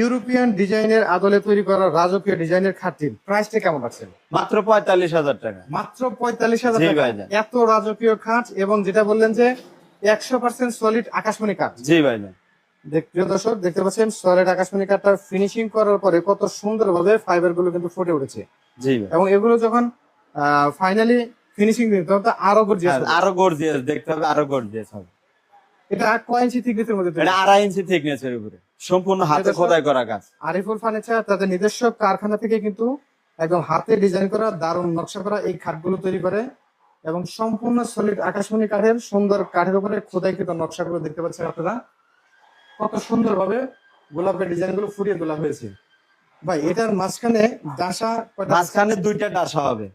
European ডিজাইনের আদলে তৈরি করা রাজকীয় ডিজাইনের খাটটির প্রাইসটা কেমন আছে? মাত্র 45,000 টাকা। মাত্র 45,000 জি টাকা। ভাইজান। এত রাজকীয় খাট এবং যেটা বললেন যে 100% সলিড আকাশমণি কাঠ। জি ভাইজান। প্রিয় দর্শক দেখতে পাচ্ছেন সলিড আকাশমণি কাঠটা ফিনিশিং করার পরে কত সুন্দরভাবে ফাইবার গুলো কিন্তু ফুটে উঠেছে জি ভাই। এবং এগুলো যখন ফাইনালি ফিনিশিং দিন তখন তো আরো গর্জিয়াস হবে। আরো গর্জিয়াস দেখতে হবে, আরো গর্জিয়াস হবে। এটা কয় ইঞ্চি থিকনেসের মধ্যে তৈরি? এটা 2.5 ইঞ্চি থিকনেসের উপরে সম্পূর্ণ হাতে খোদাই করা কাজ। আরিফুল ফার্নিচার তাদের নিজস্ব কারখানা থেকে কিন্তু একদম হাতে ডিজাইন করা দারুণ নকশা করা এই খাটগুলো তৈরি করে এবং সম্পূর্ণ সলিড আকাশমণি কাঠের সুন্দর কাঠের উপরে খোদাইকৃত নকশাগুলো দেখতে পাচ্ছেন আপনারা কত সুন্দরভাবে গোলাপের ডিজাইন গুলো ফুটিয়ে তোলা হয়েছে। ভাই এটার মাঝখানে ডাসা মাঝখানে 2টা ডাসা হবে,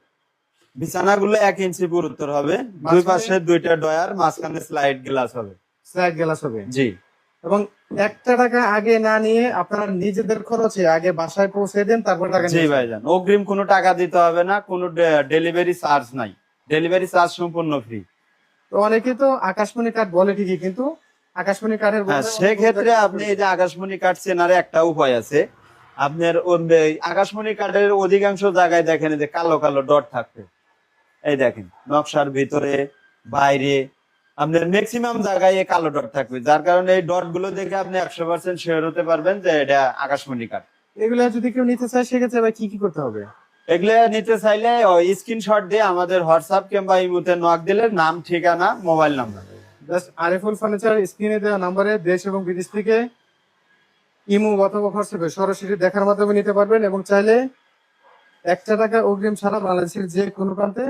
বিছানাগুলো 1 ইঞ্চি পুরুত্তর হবে, দুই পাশে 2টা ডয়ার, মাঝখানে স্লাইড গ্লাস হবে। স্লাইড গ্লাস হবে জি। এবং 1 টাকা আগে না নিয়ে আপনারা নিজেদের খরচে আগে বাসায় পৌঁছে দেন তারপর টাকা জি ভাইজান, অগ্রিম কোনো টাকা দিতে হবে না, কোনো ডেলিভারি চার্জ নাই, ডেলিভারি চার্জ সম্পূর্ণ ফ্রি। তো অনেকে তো আকাশমণি কাঠ বলে ঠিকই কিন্তু আকাশমণি কাঠের সেক্ষেত্রে আপনি এই যে আকাশমণি কাঠ চেনার একটা উপায় আছে। আপনার আকাশমণি কাঠের অধিকাংশ জায়গায় দেখেন যে কালো কালো ডট থাকবে, এই দেখেন নকশার ভিতরে বাইরে আপনার ম্যাক্সিমাম জায়গায় এই কালো ডট থাকবে, যার কারণে এই ডট গুলো দেখে আপনি 100% শিওর হতে পারবেন যে এটা আকাশমণি কাঠ। এগুলা যদি কেউ নিতে চায় সেক্ষেত্রে ভাই কি কি করতে হবে? এগুলো নিতে চাইলে স্ক্রিনশট দিয়ে আমাদের হোয়াটসঅ্যাপ কিংবা ইমোতে নক দিলে নাম, ঠিকানা, mobile number, just Ariful furniture স্ক্রিনে দেওয়া নম্বরে দেশ এবং বিদেশ থেকে ইমো অথবা হোয়াটসঅ্যাপে সরাসরি দেখার মাধ্যমে নিতে পারবেন এবং চাইলে 1 টাকা অগ্রিম ছাড়া বাংলাদেশের যে কোনো প্রান্তে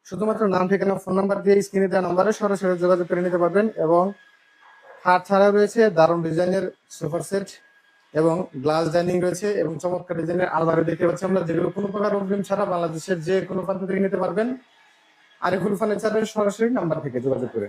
শুধুমাত্র নাম, ঠিকানা, ফোন নাম্বার দিয়ে স্ক্রিনে দেওয়া নম্বরে সরাসরি যোগাযোগ করে নিতে পারবেন। এবং খাট ছাড়া রয়েছে দারুণ ডিজাইনের সোফা সেট এবং গ্লাস ডাইনিং রয়েছে এবং চমৎকার ডিজাইনের আলমারি দেখতে পাচ্ছি আমরা, যেগুলো কোনো প্রকার অগ্রিম ছাড়া বাংলাদেশের যে কোনো প্রান্ত থেকে নিতে পারবেন আরিফুল ফার্নিচারের সরাসরি নাম্বার থেকে যোগাযোগ করে।